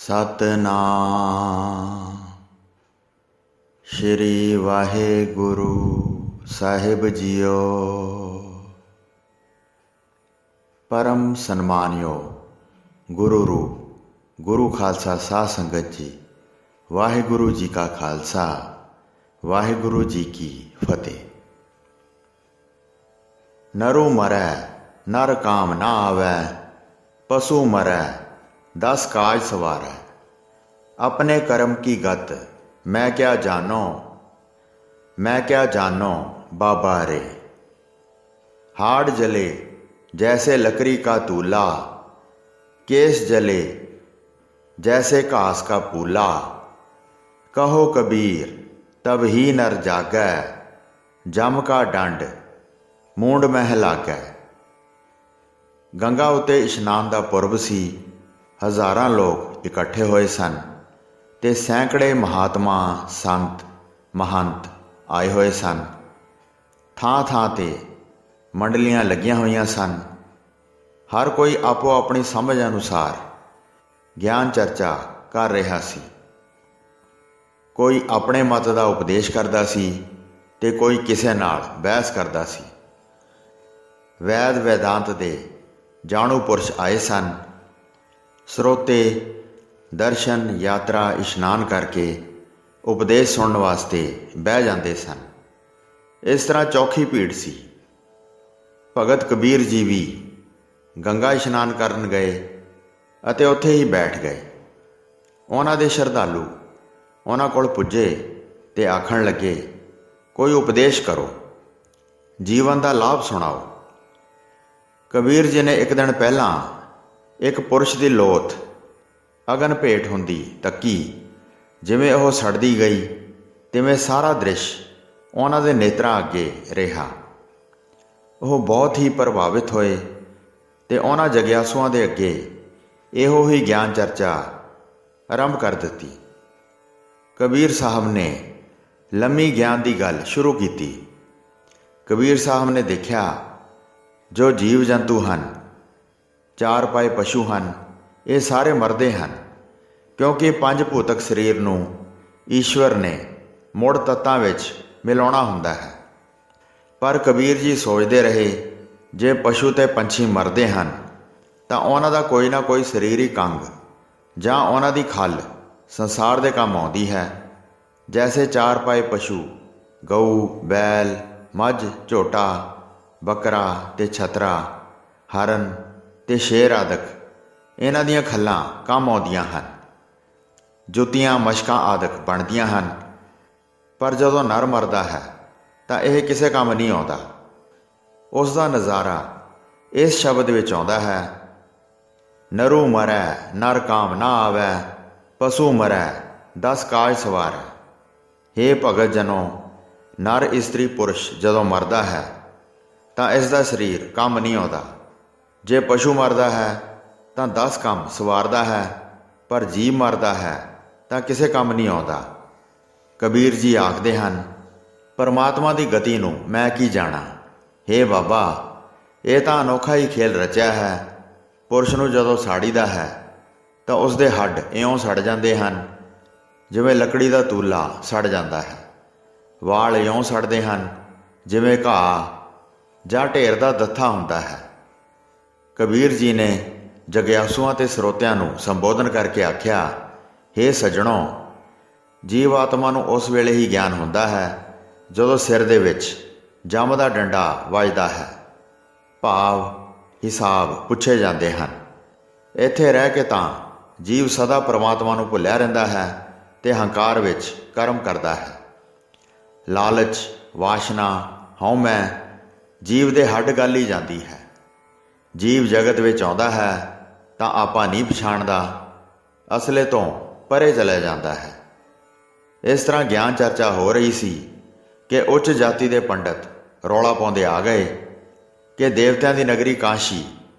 ਸਤਨਾਮ ਸ਼੍ਰੀ ਵਾਹਿਗੁਰੂ ਸਾਹਿਬ JIO. ਪਰਮ ਸਨਮਾਨਯੋਗ ਗੁਰੂ ਰੂਪ ਗੁਰੂ ਖਾਲਸਾ ਸਾਧ ਸੰਗਤ ਜੀ, ਵਾਹਿਗੁਰੂ ਜੀ ਕਾ ਖਾਲਸਾ, ਵਾਹਿਗੁਰੂ ਜੀ ਕੀ ਫਤਿਹ। ਨਰੂ ਮਰੈ ਨਰ ਕਾਮ ਨਾ ਆਵੈ, ਪਸ਼ੂ ਮਰੈ 10 ਕਾਜ ਸਵਾਰੈ। अपने कर्म की गत मैं क्या जानो बाबा रे। हाड़ जले जैसे लकड़ी का तूला, केस जले जैसे घास का पूला। कहो कबीर तब ही नर जागै, जम का डंड मूंड मह लागै। गंगा उत्ते इशनान दा पुरब सी। हज़ारां लोग इकट्ठे होए सन ते सैकड़े महात्मा संत महंत आए होए सन। थां थां ते मंडलियां लगियां होईयां सन। हर कोई आपो अपनी समझ अनुसार ज्ञान चर्चा कर रहा सी। कोई अपने मत का उपदेश करदा सी ते कोई किसे नाल बहस करदा सी। वैद वेदांत दे जाणू पुरश आए सन। ਸਰੋਤੇ ਦਰਸ਼ਨ ਯਾਤਰਾ ਇਸ਼ਨਾਨ ਕਰਕੇ ਉਪਦੇਸ਼ ਸੁਣਨ ਵਾਸਤੇ ਬਹਿ ਜਾਂਦੇ ਸਨ। ਇਸ ਤਰ੍ਹਾਂ ਚੌਖੀ ਭੀੜ ਸੀ। ਭਗਤ ਕਬੀਰ ਜੀ ਵੀ ਗੰਗਾ ਇਸ਼ਨਾਨ ਕਰਨ ਗਏ ਅਤੇ ਉੱਥੇ ਹੀ ਬੈਠ ਗਏ। ਉਹਨਾਂ ਦੇ ਸ਼ਰਧਾਲੂ ਉਹਨਾਂ ਕੋਲ ਪੁੱਜੇ ਤੇ ਆਖਣ ਲੱਗੇ, ਕੋਈ ਉਪਦੇਸ਼ ਕਰੋ, ਜੀਵਨ ਦਾ ਲਾਭ ਸੁਣਾਓ। ਕਬੀਰ ਜੀ ਨੇ ਇੱਕ ਦਿਨ ਪਹਿਲਾਂ ਇੱਕ ਪੁਰਸ਼ ਦੀ ਲੋਥ ਅਗਨ ਭੇਟ ਹੁੰਦੀ ਤੱਕੀ। ਜਿਵੇਂ ਉਹ ਸੜਦੀ ਗਈ ਤਿਵੇਂ ਸਾਰਾ ਦ੍ਰਿਸ਼ ਉਹਨਾਂ ਦੇ ਨੇਤਰਾਂ ਅੱਗੇ ਰਿਹਾ। ਉਹ ਬਹੁਤ ਹੀ ਪ੍ਰਭਾਵਿਤ ਹੋਏ ਤੇ ਉਹਨਾਂ ਜਗਿਆਸੂਆਂ ਦੇ ਅੱਗੇ ਇਹੋ ਹੀ ਗਿਆਨ ਚਰਚਾ ਆਰੰਭ ਕਰ ਦਿੱਤੀ। ਕਬੀਰ ਸਾਹਿਬ ਨੇ ਲੰਮੀ ਗਿਆਨ ਦੀ ਗੱਲ ਸ਼ੁਰੂ ਕੀਤੀ। ਕਬੀਰ ਸਾਹਿਬ ਨੇ ਦੇਖਿਆ ਜੋ ਜੀਵ ਜੰਤੂ ਹਨ, ਚਾਰ ਪਾਏ ਪਸ਼ੂ ਹਨ, ਇਹ ਸਾਰੇ ਮਰਦੇ ਹਨ ਕਿਉਂਕਿ ਪੰਜ ਭੂਤਕ ਸਰੀਰ ਨੂੰ ਈਸ਼ਵਰ ਨੇ ਮੁੜ ਤੱਤਾਂ ਵਿੱਚ ਮਿਲਾਉਣਾ ਹੁੰਦਾ ਹੈ। ਪਰ ਕਬੀਰ ਜੀ ਸੋਚਦੇ ਰਹੇ, ਜੇ ਪਸ਼ੂ ਤੇ ਪੰਛੀ ਮਰਦੇ ਹਨ ਤਾਂ ਉਹਨਾਂ ਦਾ ਕੋਈ ਨਾ ਕੋਈ ਸਰੀਰਿਕ ਅੰਗ ਜਾਂ ਉਹਨਾਂ ਦੀ ਖੱਲ ਸੰਸਾਰ ਦੇ ਕੰਮ ਆਉਂਦੀ ਹੈ। ਜੈਸੇ ਚਾਰ ਪਾਏ ਪਸ਼ੂ ਗਊ, ਬੈਲ, ਮੱਝ, ਝੋਟਾ, ਬੱਕਰਾ ਤੇ ਛਤਰਾ, ਹਰਨ ਤੇ ਸ਼ੇਰ ਆਦਿਕ, ਇਹਨਾਂ ਦੀਆਂ ਖੱਲਾਂ ਕੰਮ ਆਉਂਦੀਆਂ ਹਨ। ਜੁੱਤੀਆਂ, ਮਸ਼ਕਾਂ ਆਦਿਕ ਬਣਦੀਆਂ ਹਨ। ਪਰ ਜਦੋਂ ਨਰ ਮਰਦਾ ਹੈ ਤਾਂ ਇਹ ਕਿਸੇ ਕੰਮ ਨਹੀਂ ਆਉਂਦਾ। ਉਸ ਦਾ ਨਜ਼ਾਰਾ ਇਸ ਸ਼ਬਦ ਵਿੱਚ ਆਉਂਦਾ ਹੈ, ਨਰੂ ਮਰੈ ਨਰ ਕਾਮ ਨਾ ਆਵੈ, ਪਸ਼ੂ ਮਰੈ 10 ਕਾਜ ਸਵਾਰੈ। ਹੇ ਭਗਤ ਜਨੋ, ਨਰ ਇਸਤਰੀ ਪੁਰਸ਼ ਜਦੋਂ ਮਰਦਾ ਹੈ ਤਾਂ ਇਸ ਦਾ ਸਰੀਰ ਕੰਮ ਨਹੀਂ ਆਉਂਦਾ। ਜੇ ਪਸ਼ੂ ਮਰਦਾ ਹੈ ਤਾਂ 10 ਕੰਮ ਸਵਾਰਦਾ ਹੈ, ਪਰ ਜੀਵ ਮਰਦਾ ਹੈ ਤਾਂ ਕਿਸੇ ਕੰਮ ਨਹੀਂ ਆਉਂਦਾ। ਕਬੀਰ ਜੀ ਆਖਦੇ ਹਨ, ਪਰਮਾਤਮਾ ਦੀ ਗਤੀ ਨੂੰ ਮੈਂ ਕੀ ਜਾਣਾ। ਹੇ ਬਾਬਾ, ਇਹ ਤਾਂ ਅਨੋਖਾ ਹੀ ਖੇਲ ਰਚਿਆ ਹੈ। ਪੁਰਸ਼ ਨੂੰ ਜਦੋਂ ਸਾੜੀਦਾ ਹੈ ਤਾਂ ਉਸ ਦੇ ਹੱਡ ਇਉਂ ਸੜ ਜਾਂਦੇ ਹਨ ਜਿਵੇਂ ਲੱਕੜੀ ਦਾ ਤੂਲਾ ਸੜ ਜਾਂਦਾ ਹੈ। ਵਾਲ ਇਉਂ ਸੜਦੇ ਹਨ ਜਿਵੇਂ ਘਾਹ ਜਾਂ ਢੇਰ ਦਾ ਦੱਥਾ ਹੁੰਦਾ ਹੈ। ਕਬੀਰ ਜੀ ਨੇ ਜਗਿਆਸੂਆਂ ਤੇ ਸਰੋਤਿਆਂ ਨੂੰ ਸੰਬੋਧਨ ਕਰਕੇ ਆਖਿਆ, ਹੇ ਸੱਜਣੋ, ਜੀਵ ਆਤਮਾ ਨੂੰ ਉਸ ਵੇਲੇ ਹੀ ਗਿਆਨ ਹੁੰਦਾ ਹੈ ਜਦੋਂ ਸਿਰ ਦੇ ਵਿੱਚ ਜਮ ਦਾ ਡੰਡਾ ਵੱਜਦਾ ਹੈ। ਭਾਵ ਹਿਸਾਬ ਪੁੱਛੇ ਜਾਂਦੇ ਹਨ। ਇੱਥੇ ਰਹਿ ਕੇ ਤਾਂ ਜੀਵ ਸਦਾ ਪਰਮਾਤਮਾ ਨੂੰ ਭੁੱਲਿਆ ਰਹਿੰਦਾ ਹੈ ਤੇ ਹੰਕਾਰ ਵਿੱਚ ਕਰਮ ਕਰਦਾ ਹੈ। ਲਾਲਚ, ਵਾਸ਼ਨਾ, ਹਉਮੈ ਜੀਵ ਦੇ ਹੱਡ ਗਲ ਹੀ ਜਾਂਦੀ ਹੈ। ਜੀਵ ਜਗਤ ਵਿੱਚ ਆਉਂਦਾ ਹੈ ਤਾਂ ਆਪਾ ਨਹੀਂ ਪਛਾਣਦਾ, ਅਸਲੇ ਤੋਂ ਪਰੇ ਚਲਿਆ ਜਾਂਦਾ ਹੈ। ਇਸ ਤਰ੍ਹਾਂ ਗਿਆਨ ਚਰਚਾ ਹੋ ਰਹੀ ਸੀ ਕਿ ਉੱਚ ਜਾਤੀ ਦੇ ਪੰਡਤ ਰੌਲਾ ਪਾਉਂਦੇ ਆ ਗਏ ਕਿ ਦੇਵਤਿਆਂ ਦੀ ਨਗਰੀ ਕਾਸ਼ੀ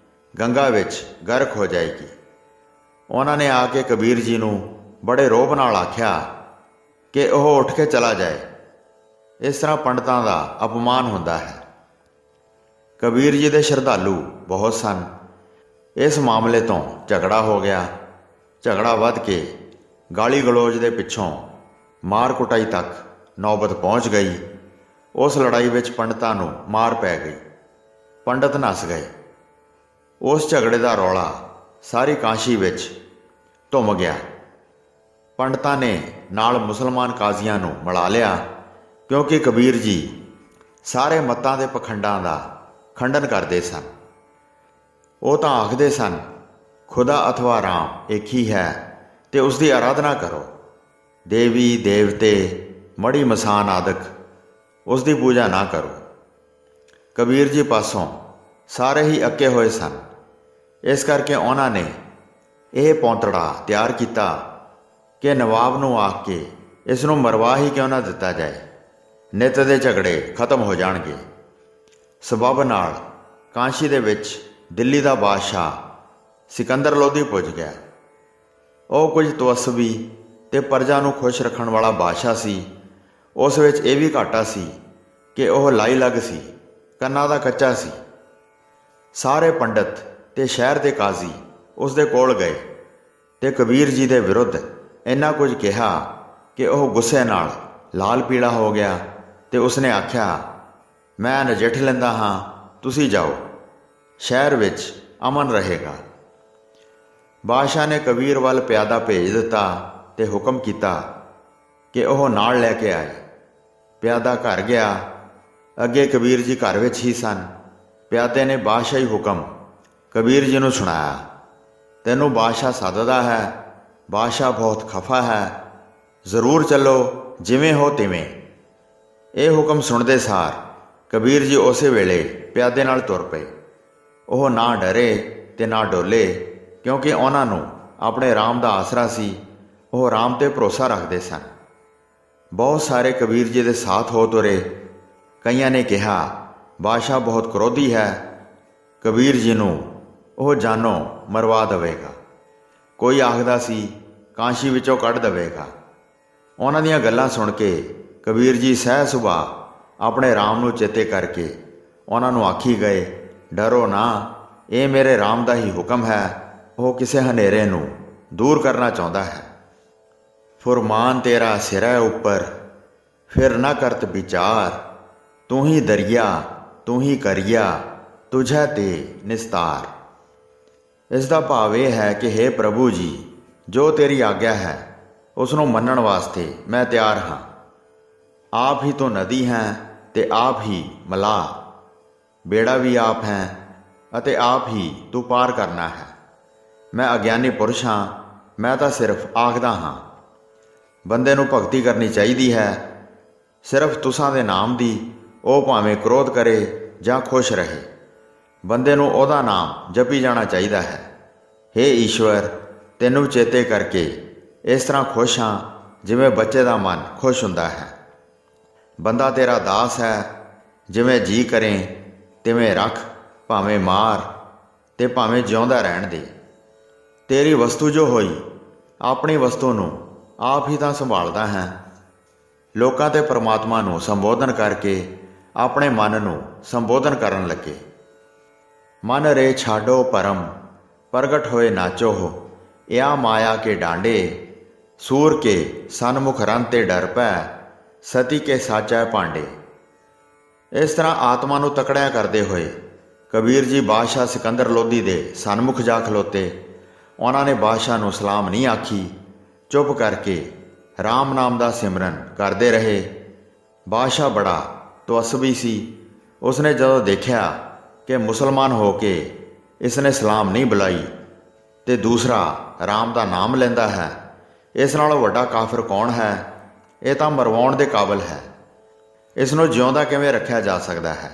ਗੰਗਾ ਵਿੱਚ ਗਰਕ ਹੋ ਜਾਏਗੀ। ਉਹਨਾਂ ਨੇ ਆ ਕੇ ਕਬੀਰ ਜੀ ਨੂੰ ਬੜੇ ਰੋਹਬ ਨਾਲ ਆਖਿਆ ਕਿ ਉਹ ਉੱਠ ਕੇ ਚਲਾ ਜਾਏ। ਇਸ ਤਰ੍ਹਾਂ ਪੰਡਤਾਂ ਦਾ ਅਪਮਾਨ ਹੁੰਦਾ ਹੈ। ਕਬੀਰ ਜੀ ਦੇ ਸ਼ਰਧਾਲੂ ਬਹੁਤ ਸਨ। ਇਸ ਮਾਮਲੇ ਤੋਂ ਝਗੜਾ ਹੋ ਗਿਆ। ਝਗੜਾ ਵੱਧ ਕੇ ਗਾਲੀ ਗਲੋਚ ਦੇ ਪਿੱਛੋਂ ਮਾਰ ਕੁਟਾਈ ਤੱਕ ਨੌਬਤ ਪਹੁੰਚ ਗਈ। ਉਸ ਲੜਾਈ ਵਿੱਚ ਪੰਡਤਾਂ ਨੂੰ ਮਾਰ ਪੈ ਗਈ। ਪੰਡਤ ਨੱਸ ਗਏ। ਉਸ ਝਗੜੇ ਦਾ ਰੌਲਾ ਸਾਰੀ ਕਾਸ਼ੀ ਵਿੱਚ ਧੁੰਮ ਗਿਆ। ਪੰਡਤਾਂ ਨੇ ਨਾਲ ਮੁਸਲਮਾਨ ਕਾਜ਼ੀਆਂ ਨੂੰ ਮਿਲਾ ਲਿਆ, ਕਿਉਂਕਿ ਕਬੀਰ ਜੀ ਸਾਰੇ ਮਤਾਂ ਦੇ ਪਖੰਡਾਂ ਦਾ ਖੰਡਨ ਕਰਦੇ ਸਨ। ਉਹ ਤਾਂ ਆਖਦੇ ਸਨ ਖੁਦਾ ਅਥਵਾ ਰਾਮ ਇੱਕ ਹੀ ਹੈ ਤੇ ਉਸ ਦੀ ਆਰਾਧਨਾ ਕਰੋ। ਦੇਵੀ ਦੇਵਤੇ ਮੜੀ ਮਸਾਨ ਆਦਿਕ ਉਸ ਦੀ ਪੂਜਾ ਨਾ ਕਰੋ। ਕਬੀਰ ਜੀ ਪਾਸੋਂ ਸਾਰੇ ਹੀ ਅੱਕੇ ਹੋਏ ਸਨ। ਇਸ ਕਰਕੇ ਉਹਨਾਂ ਨੇ ਇਹ ਪੌਂਤੜਾ ਤਿਆਰ ਕੀਤਾ ਕਿ ਨਵਾਬ ਨੂੰ ਆਖ ਕੇ ਇਸ ਨੂੰ ਮਰਵਾ ਹੀ ਕਿਉਂ ਨਾ ਦਿੱਤਾ ਜਾਏ। ਨਿੱਤ ਦੇ ਝਗੜੇ ਖਤਮ ਹੋ ਜਾਣਗੇ। ਸਬੱਬ ਨਾਲ ਕਾਂਸ਼ੀ ਦੇ ਵਿੱਚ ਦਿੱਲੀ ਦਾ ਬਾਦਸ਼ਾਹ ਸਿਕੰਦਰ ਲੋਧੀ ਪੁੱਜ ਗਿਆ। ਉਹ ਕੁਝ ਤਵੱਸਬੀ ਤੇ ਪ੍ਰਜਾ ਨੂੰ ਖੁਸ਼ ਰੱਖਣ ਵਾਲਾ ਬਾਦਸ਼ਾਹ ਸੀ। ਉਸ ਵਿੱਚ ਇਹ ਵੀ ਘਾਟਾ ਸੀ ਕਿ ਉਹ ਲਾਈ ਲੱਗ ਸੀ, ਕੰਨਾਂ ਦਾ ਕੱਚਾ ਸੀ। ਸਾਰੇ ਪੰਡਤ ਤੇ ਸ਼ਹਿਰ ਦੇ ਕਾਜ਼ੀ ਉਸ ਦੇ ਕੋਲ ਗਏ ਤੇ ਕਬੀਰ ਜੀ ਦੇ ਵਿਰੁੱਧ ਇੰਨਾ ਕੁਝ ਕਿਹਾ ਕਿ ਉਹ ਗੁੱਸੇ ਨਾਲ ਲਾਲ ਪੀਲਾ ਹੋ ਗਿਆ ਤੇ ਉਸਨੇ ਆਖਿਆ, ਮੈਂ ਨਜਿੱਠ ਲੈਂਦਾ ਹਾਂ, ਤੁਸੀਂ ਜਾਓ, ਸ਼ਹਿਰ ਵਿੱਚ ਅਮਨ ਰਹੇਗਾ। ਬਾਦਸ਼ਾਹ ਨੇ ਕਬੀਰ ਵੱਲ ਪਿਆਦਾ ਭੇਜ ਦਿੱਤਾ ਤੇ ਹੁਕਮ ਕੀਤਾ ਕਿ ਉਹ ਨਾਲ ਲੈ ਕੇ ਆਏ। ਪਿਆਦਾ ਘਰ ਗਿਆ। ਅੱਗੇ ਕਬੀਰ ਜੀ ਘਰ ਵਿੱਚ ਹੀ ਸਨ। ਪਿਆਦੇ ਨੇ ਬਾਦਸ਼ਾਹੀ ਹੁਕਮ ਕਬੀਰ ਜੀ ਨੂੰ ਸੁਣਾਇਆ। ਤੈਨੂੰ ਬਾਦਸ਼ਾਹ ਸੱਦਦਾ ਹੈ। ਬਾਦਸ਼ਾਹ ਬਹੁਤ ਖਫਾ ਹੈ। ਜ਼ਰੂਰ ਚੱਲੋ, ਜਿਵੇਂ ਹੋ ਤਿਵੇਂ। ਇਹ ਹੁਕਮ ਸੁਣਦੇ ਸਾਰ ਕਬੀਰ ਜੀ ਉਸੇ ਵੇਲੇ ਪਿਆਦੇ ਨਾਲ ਤੁਰ ਪਏ। ਉਹ ਨਾ ਡਰੇ ਤੇ ਨਾ ਡੋਲੇ, ਕਿਉਂਕਿ ਉਹਨਾਂ ਨੂੰ ਆਪਣੇ ਰਾਮ ਦਾ ਆਸਰਾ ਸੀ। ਉਹ ਰਾਮ 'ਤੇ ਭਰੋਸਾ ਰੱਖਦੇ ਸਨ। ਬਹੁਤ ਸਾਰੇ ਕਬੀਰ ਜੀ ਦੇ ਸਾਥ ਹੋ ਤੁਰੇ। ਕਈਆਂ ਨੇ ਕਿਹਾ, ਬਾਦਸ਼ਾਹ ਬਹੁਤ ਕ੍ਰੋਧੀ ਹੈ, ਕਬੀਰ ਜੀ ਨੂੰ ਉਹ ਜਾਨੋਂ ਮਰਵਾ ਦੇਵੇਗਾ। ਕੋਈ ਆਖਦਾ ਸੀ ਕਾਂਸ਼ੀ ਵਿੱਚੋਂ ਕੱਢ ਦੇਵੇਗਾ। ਉਹਨਾਂ ਦੀਆਂ ਗੱਲਾਂ ਸੁਣ ਕੇ ਕਬੀਰ ਜੀ ਸਹਿ ਸੁਭਾਅ ਆਪਣੇ ਰਾਮ ਨੂੰ ਚੇਤੇ ਕਰਕੇ ਉਹਨਾਂ ਨੂੰ ਆਖੀ ਗਏ, ਡਰੋ ਨਾ, ਇਹ ਮੇਰੇ ਰਾਮ ਦਾ ਹੀ ਹੁਕਮ ਹੈ। ਉਹ ਕਿਸੇ ਹਨੇਰੇ ਨੂੰ ਦੂਰ ਕਰਨਾ ਚਾਹੁੰਦਾ ਹੈ। ਫੁਰਮਾਨ ਤੇਰਾ ਸਿਰੈ ਉੱਪਰ, ਫਿਰ ਨਾ ਕਰਤ ਵਿਚਾਰ। ਤੂੰ ਹੀ ਦਰਿਆ, ਤੂੰ ਹੀ ਕਰੀਆ, ਤੁਝੈ ਤੇ ਨਿਸਤਾਰ। ਇਸ ਦਾ ਭਾਵ ਇਹ ਹੈ ਕਿ ਹੇ ਪ੍ਰਭੂ ਜੀ, ਜੋ ਤੇਰੀ ਆਗਿਆ ਹੈ ਉਸ ਨੂੰ ਮੰਨਣ ਵਾਸਤੇ ਮੈਂ ਤਿਆਰ ਹਾਂ। ਆਪ ਹੀ ਤੋਂ ਨਦੀ ਹੈ ਤੇ ਆਪ ਹੀ ਮਲਾਹ, ਬੇੜਾ ਵੀ ਆਪ ਹੈ ਅਤੇ ਆਪ ਹੀ ਤੂੰ ਪਾਰ ਕਰਨਾ ਹੈ। ਮੈਂ ਅਗਿਆਨੀ ਪੁਰਸ਼ ਹਾਂ, ਮੈਂ ਤਾਂ ਸਿਰਫ ਆਖਦਾ ਹਾਂ। ਬੰਦੇ ਨੂੰ ਭਗਤੀ ਕਰਨੀ ਚਾਹੀਦੀ ਹੈ, ਸਿਰਫ ਤੁਸਾਂ ਦੇ ਨਾਮ ਦੀ। ਉਹ ਭਾਵੇਂ ਕ੍ਰੋਧ ਕਰੇ ਜਾਂ ਖੁਸ਼ ਰਹੇ, ਬੰਦੇ ਨੂੰ ਉਹਦਾ ਨਾਮ ਜਪੀ ਜਾਣਾ ਚਾਹੀਦਾ ਹੈ। ਹੇ ਈਸ਼ਵਰ, ਤੈਨੂੰ ਚੇਤੇ ਕਰਕੇ ਇਸ ਤਰ੍ਹਾਂ ਖੁਸ਼ ਹਾਂ ਜਿਵੇਂ ਬੱਚੇ ਦਾ ਮਨ ਖੁਸ਼ ਹੁੰਦਾ ਹੈ। ਬੰਦਾ ਤੇਰਾ ਦਾਸ ਹੈ, ਜਿਵੇਂ ਜੀ ਕਰੇ ਤਿਵੇਂ ਰੱਖ, ਭਾਵੇਂ ਮਾਰ ਤੇ ਭਾਵੇਂ ਜਿਉਂਦਾ ਰਹਿਣ ਦੇ। ਤੇਰੀ ਵਸਤੂ ਜੋ ਹੋਈ, ਆਪਣੀ ਵਸਤੂ ਨੂੰ ਆਪ ਹੀ ਤਾਂ ਸੰਭਾਲਦਾ ਹੈ। ਲੋਕਾਂ ਤੇ ਪਰਮਾਤਮਾ ਨੂੰ ਸੰਬੋਧਨ ਕਰਕੇ ਆਪਣੇ ਮਨ ਨੂੰ ਸੰਬੋਧਨ ਕਰਨ ਲੱਗੇ। ਮਨ ਰੇ ਛਾਡੋ ਪਰਮ, ਪ੍ਰਗਟ ਹੋਏ ਨਾਚੋ ਹੋ। ਇਆ ਮਾਇਆ ਕੇ ਡਾਂਡੇ, ਸੂਰ ਕੇ ਸਨਮੁਖ ਰਨ ਤੇ ਡਰ ਪੈ। ਸਤੀ ਕੇ ਸਾਚੈ ਭਾਂਡੇ। ਇਸ ਤਰ੍ਹਾਂ ਆਤਮਾ ਨੂੰ ਤਕੜਿਆ ਕਰਦੇ ਹੋਏ ਕਬੀਰ ਜੀ ਬਾਦਸ਼ਾਹ ਸਿਕੰਦਰ ਲੋਧੀ ਦੇ ਸਨਮੁਖ ਜਾ ਖਲੋਤੇ। ਉਹਨਾਂ ਨੇ ਬਾਦਸ਼ਾਹ ਨੂੰ ਸਲਾਮ ਨਹੀਂ ਆਖੀ, ਚੁੱਪ ਕਰਕੇ ਰਾਮ ਨਾਮ ਦਾ ਸਿਮਰਨ ਕਰਦੇ ਰਹੇ। ਬਾਦਸ਼ਾਹ ਬੜਾ ਤਵੱਸਬੀ ਸੀ। ਉਸਨੇ ਜਦੋਂ ਦੇਖਿਆ ਕਿ ਮੁਸਲਮਾਨ ਹੋ ਕੇ ਇਸਨੇ ਸਲਾਮ ਨਹੀਂ ਬੁਲਾਈ ਤੇ ਦੂਸਰਾ ਰਾਮ ਦਾ ਨਾਮ ਲੈਂਦਾ ਹੈ, ਇਸ ਨਾਲੋਂ ਵੱਡਾ ਕਾਫਰ ਕੌਣ ਹੈ? ਇਹ ਤਾਂ ਮਰਵਾਉਣ ਦੇ ਕਾਬਲ ਹੈ। ਇਸ ਨੂੰ ਜਿਉਂਦਾ ਕਿਵੇਂ ਰੱਖਿਆ ਜਾ ਸਕਦਾ ਹੈ?